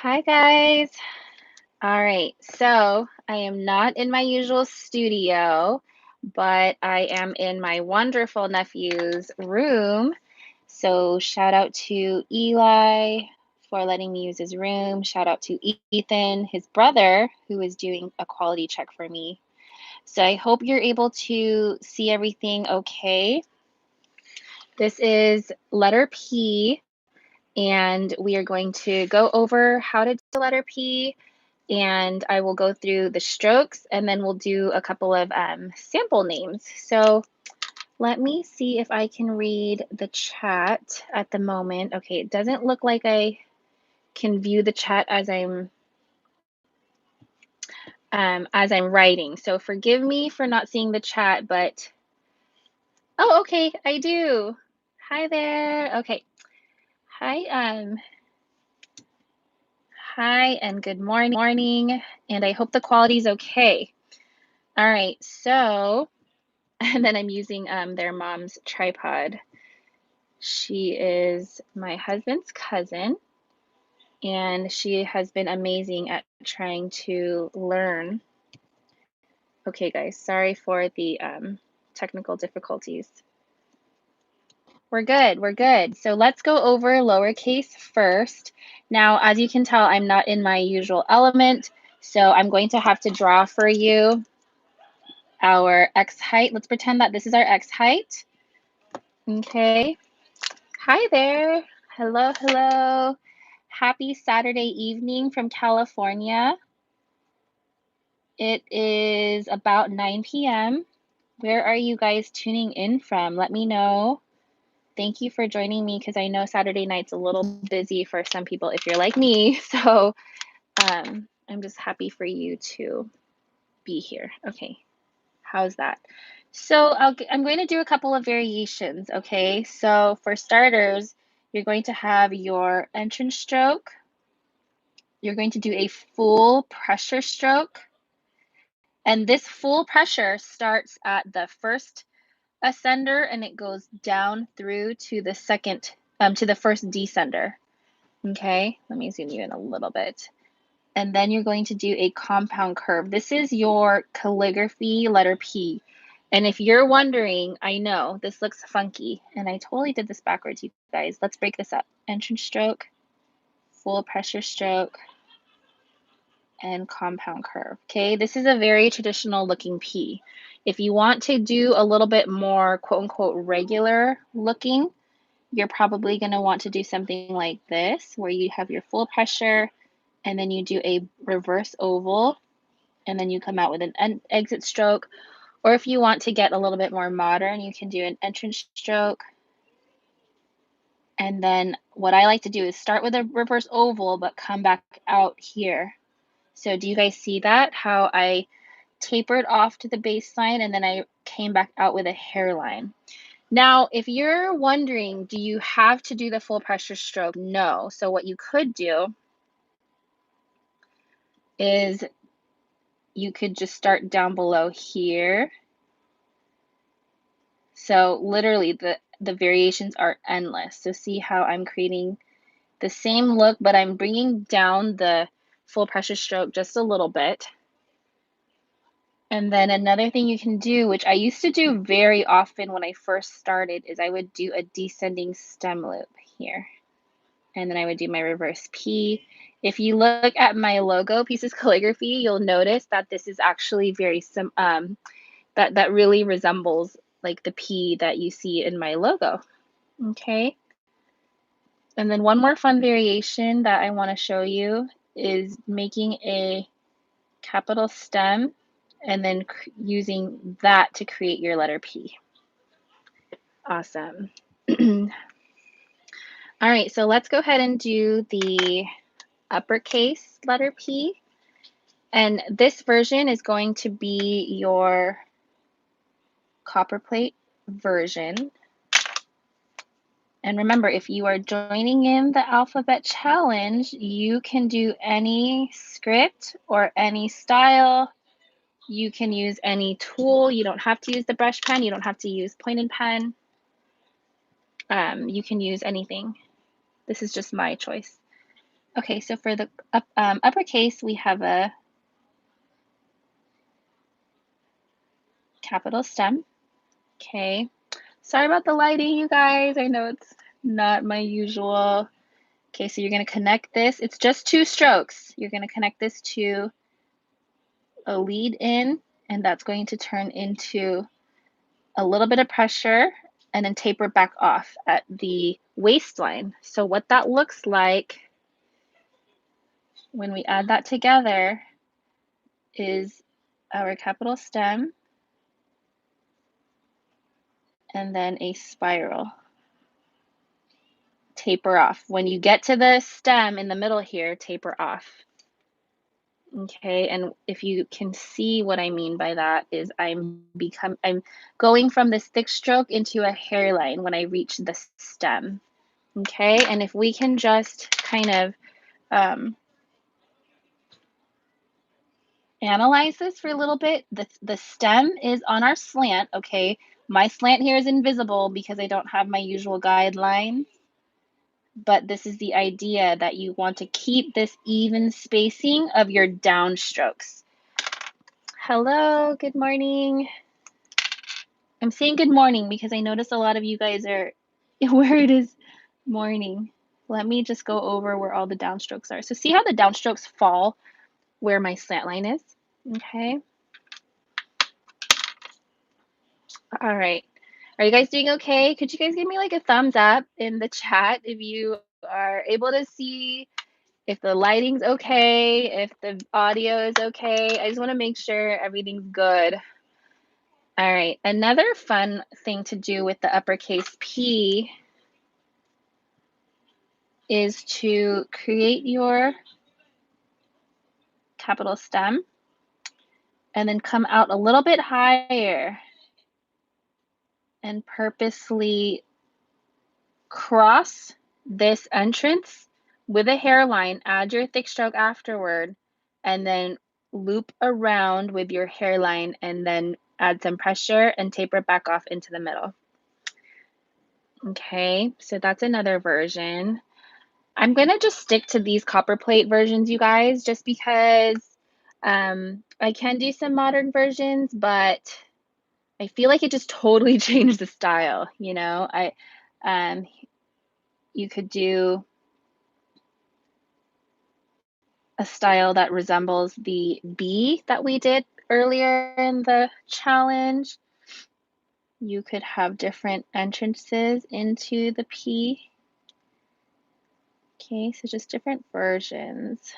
Hi guys. All right, so I am not in my usual studio, but I am in my wonderful nephew's room. So shout out to Eli for letting me use his room. Shout out to Ethan, his brother, who is doing a quality check for me. So I hope you're able to see everything okay. This is letter P, and we are going to go over how to do the letter P, and I will go through the strokes, and then we'll do a couple of sample names. So let me see if I can read the chat at the moment. Okay, it doesn't look like I can view the chat as I'm writing. So forgive me for not seeing the chat, but oh, okay, I do. Hi there. Okay. Hi, hi and good morning, and I hope the quality is okay. All right, so, and then I'm using their mom's tripod. She is my husband's cousin, and she has been amazing at trying to learn. Okay, guys, sorry for the technical difficulties. We're good. So let's go over lowercase first. Now, as you can tell, I'm not in my usual element, so I'm going to have to draw for you our x height. Let's pretend that this is our x height. Okay. Hi there. Hello. Happy Saturday evening from California. It is about 9 p.m. Where are you guys tuning in from? Let me know. Thank you for joining me because I know Saturday night's a little busy for some people if you're like me. So I'm just happy for you to be here. Okay, how's that? So I'm going to do a couple of variations, okay? So for starters, you're going to have your entrance stroke. You're going to do a full pressure stroke. And this full pressure starts at the first ascender and it goes down through to the second, to the first descender. Okay, let me zoom you in a little bit. And then you're going to do a compound curve. This is your calligraphy letter P. And if you're wondering, I know this looks funky, and I totally did this backwards, you guys. Let's break this up. Entrance stroke, full pressure stroke, and compound curve. Okay, this is a very traditional looking P. If you want to do a little bit more quote unquote regular looking, you're probably going to want to do something like this, where you have your full pressure and then you do a reverse oval and then you come out with an exit stroke. Or if you want to get a little bit more modern, you can do an entrance stroke. And then what I like to do is start with a reverse oval, but come back out here. So do you guys see that? How I tapered off to the baseline and then I came back out with a hairline. Now, if you're wondering, do you have to do the full pressure stroke? No. So what you could do is you could just start down below here. So literally the variations are endless. So see how I'm creating the same look, but I'm bringing down the full pressure stroke just a little bit. And then another thing you can do, which I used to do very often when I first started, is I would do a descending stem loop here. And then I would do my reverse P. If you look at my logo, Pieces Calligraphy, you'll notice that this is actually very that really resembles like the P that you see in my logo. Okay. And then one more fun variation that I want to show you is making a capital stem and then using that to create your letter P. Awesome. All right, so let's go ahead and do the uppercase letter P. And this version is going to be your copperplate version. And remember, if you are joining in the alphabet challenge, you can do any script or any style. You can use any tool. You don't have to use the brush pen. You don't have to use point and pen. You can use anything. This is just my choice. Okay, so for the uppercase, we have a capital stem. Okay, sorry about the lighting, you guys. I know it's not my usual. Okay, so you're going to connect this. It's just 2 strokes. You're going to connect this to a lead in, and that's going to turn into a little bit of pressure and then taper back off at the waistline. So what that looks like when we add that together is our capital stem and then a spiral. Taper off. When you get to the stem in the middle here, taper off. Okay, and if you can see what I mean by that is I'm going from this thick stroke into a hairline when I reach the stem. Okay, and if we can just kind of analyze this for a little bit, the stem is on our slant. Okay, my slant here is invisible because I don't have my usual guidelines, but this is the idea that you want to keep this even spacing of your downstrokes. Hello, good morning. I'm saying good morning because I notice a lot of you guys are where it is morning. Let me just go over where all the downstrokes are. So see how the downstrokes fall where my slant line is? Okay. All right. Are you guys doing okay? Could you guys give me like a thumbs up in the chat if you are able to see, if the lighting's okay, if the audio is okay? I just want to make sure everything's good. All right. Another fun thing to do with the uppercase P is to create your capital stem and then come out a little bit higher and purposely cross this entrance with a hairline, add your thick stroke afterward, and then loop around with your hairline and then add some pressure and taper back off into the middle. Okay, so that's another version. I'm going to just stick to these copper plate versions, you guys, just because I can do some modern versions, but I feel like it just totally changed the style, you know? You could do a style that resembles the B that we did earlier in the challenge. You could have different entrances into the P. Okay, so just different versions.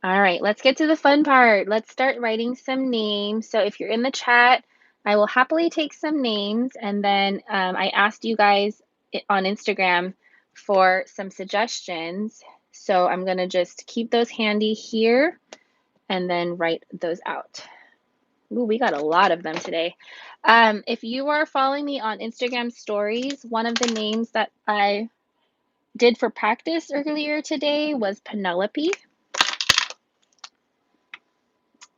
All right, let's get to the fun part. Let's start writing some names. So if you're in the chat, I will happily take some names. And then I asked you guys on Instagram for some suggestions. So I'm going to just keep those handy here and then write those out. Ooh, we got a lot of them today. If you are following me on Instagram stories, one of the names that I did for practice earlier today was Penelope.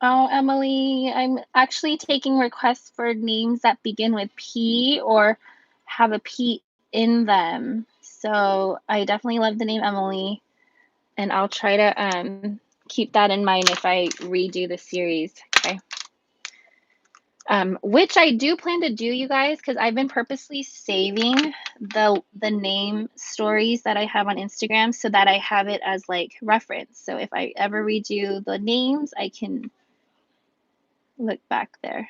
Oh, Emily, I'm actually taking requests for names that begin with P or have a P in them. So I definitely love the name Emily, and I'll try to keep that in mind if I redo the series, okay? Which I do plan to do, you guys, because I've been purposely saving the name stories that I have on Instagram so that I have it as like reference. So if I ever redo the names, I can look back there.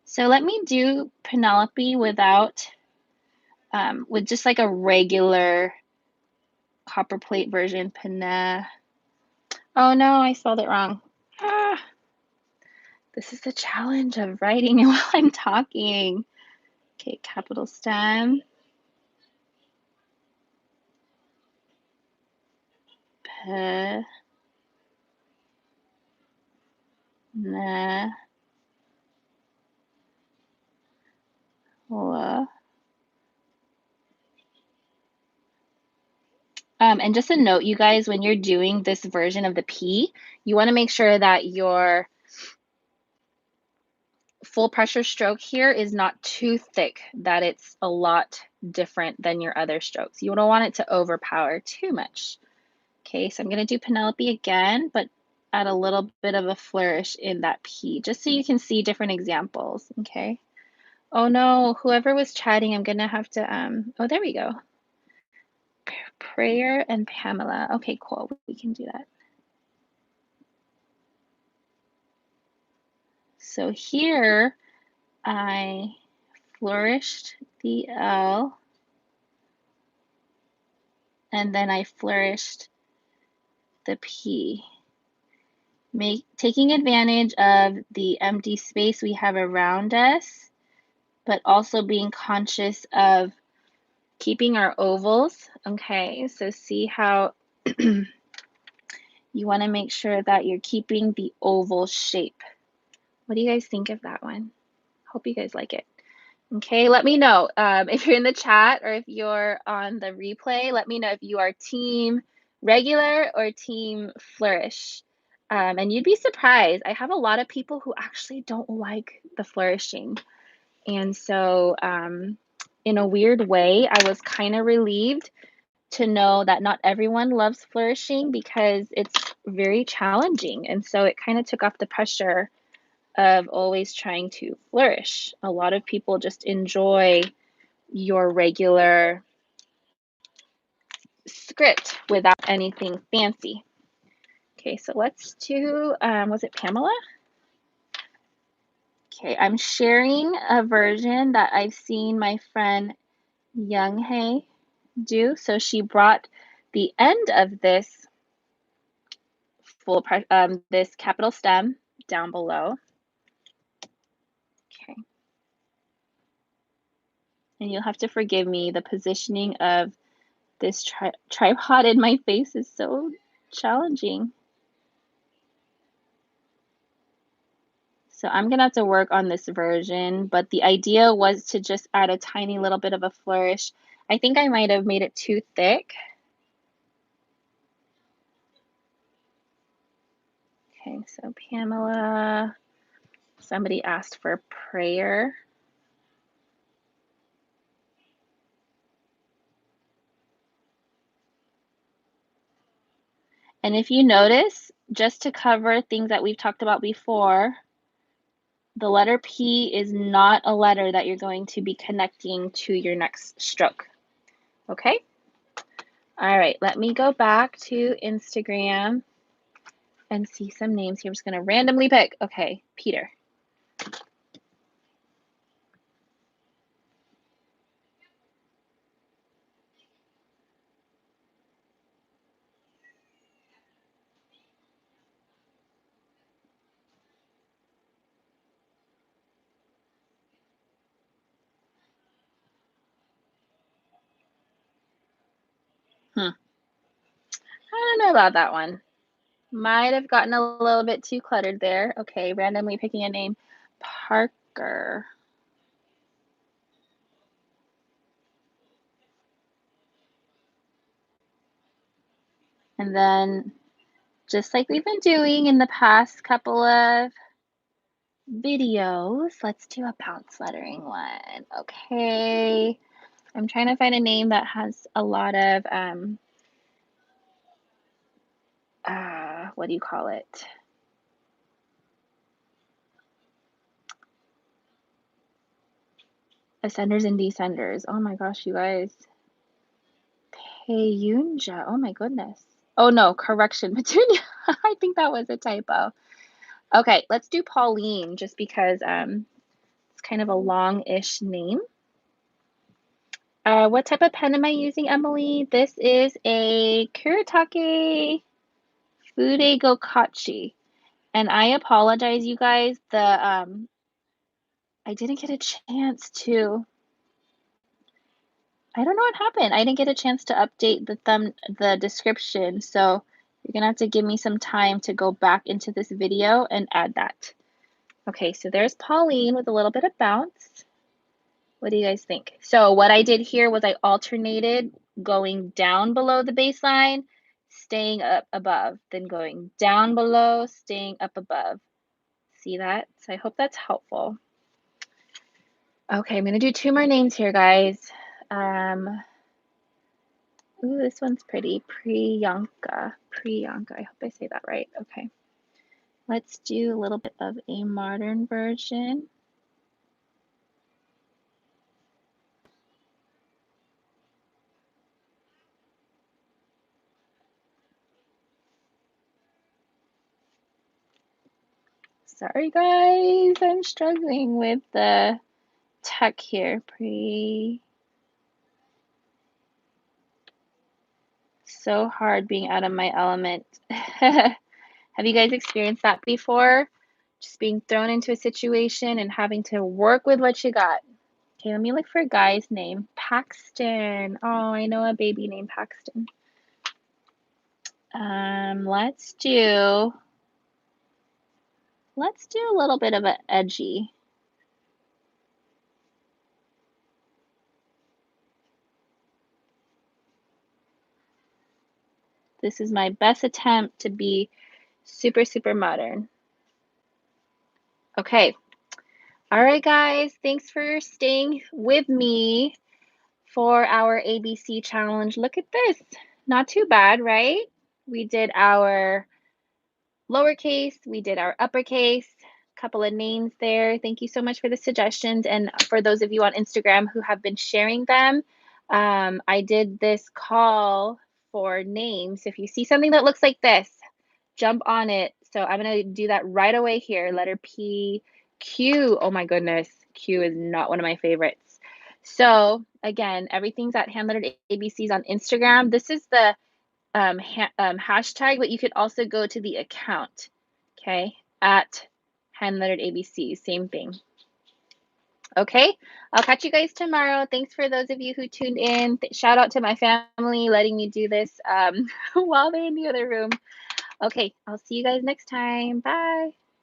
So let me do Penelope without, with just like a regular copper plate version. Oh no, I spelled it wrong. Ah, this is the challenge of writing while I'm talking. Okay, capital stem. Pe. Na. La. And just a note, you guys, when you're doing this version of the P, you want to make sure that your full pressure stroke here is not too thick, that it's a lot different than your other strokes. You don't want it to overpower too much. Okay, so I'm going to do Penelope again, but add a little bit of a flourish in that P, just so you can see different examples, okay? Oh no, whoever was chatting, I'm going to have to, oh, there we go. Prayer and Pamela. Okay, cool, we can do that. So here, I flourished the L, and then I flourished the P. Taking advantage of the empty space we have around us, but also being conscious of keeping our ovals. Okay, so see how you want to make sure that you're keeping the oval shape. What do you guys think of that one? Hope you guys like it. Okay, let me know if you're in the chat or if you're on the replay. Let me know if you are team regular or team flourish. And you'd be surprised. I have a lot of people who actually don't like the flourishing. And so in a weird way, I was kind of relieved to know that not everyone loves flourishing because it's very challenging. And so it kind of took off the pressure of always trying to flourish. A lot of people just enjoy your regular script without anything fancy. Okay, so let's do, was it Pamela? Okay, I'm sharing a version that I've seen my friend Younghae do. So she brought the end of this this capital stem down below. Okay. And you'll have to forgive me, the positioning of this tripod in my face is so challenging. So I'm gonna have to work on this version, but the idea was to just add a tiny little bit of a flourish. I think I might have made it too thick. Okay, so Pamela, somebody asked for prayer. And if you notice, just to cover things that we've talked about before, the letter P is not a letter that you're going to be connecting to your next stroke. Okay? All right, let me go back to Instagram and see some names here. I'm just going to randomly pick. Okay, Peter. I don't know about that one. Might have gotten a little bit too cluttered there. Okay, randomly picking a name. Parker. And then, just like we've been doing in the past couple of videos, let's do a bounce lettering one. Okay, I'm trying to find a name that has a lot of, what do you call it? Ascenders and descenders. Oh my gosh, you guys. Peyunja. Oh my goodness. Oh no, correction, Petunia. I think that was a typo. Okay, let's do Pauline just because it's kind of a long-ish name. What type of pen am I using, Emily? This is a Kuretake Fude Gokachi. And I apologize, you guys. I didn't get a chance to. I don't know what happened. I didn't get a chance to update the description. So you're gonna have to give me some time to go back into this video and add that. Okay, so there's Pauline with a little bit of bounce. What do you guys think? So what I did here was I alternated going down below the baseline, staying up above, then going down below, staying up above. See that? So I hope that's helpful. Okay, I'm gonna do two more names here, guys. Ooh, this one's pretty. Priyanka. Priyanka. I hope I say that right. Okay. Let's do a little bit of a modern version. Sorry, guys. I'm struggling with the tech here. So hard being out of my element. Have you guys experienced that before? Just being thrown into a situation and having to work with what you got. Okay, let me look for a guy's name. Paxton. Oh, I know a baby named Paxton. Let's do a little bit of an edgy. This is my best attempt to be super, super modern. Okay. All right, guys. Thanks for staying with me for our ABC challenge. Look at this. Not too bad, right? We did our lowercase, we did our uppercase, couple of names there. Thank you so much for the suggestions. And for those of you on Instagram who have been sharing them, I did this call for names. If you see something that looks like this, jump on it. So I'm going to do that right away here. Letter P, Q. Oh my goodness. Q is not one of my favorites. So again, everything's at Handlettered ABCs on Instagram. This is the hashtag, but you could also go to the account, okay, at Handlettered ABC, same thing. Okay, I'll catch you guys tomorrow. Thanks for those of you who tuned in. Shout out to my family letting me do this while they're in the other room. Okay, I'll see you guys next time. Bye.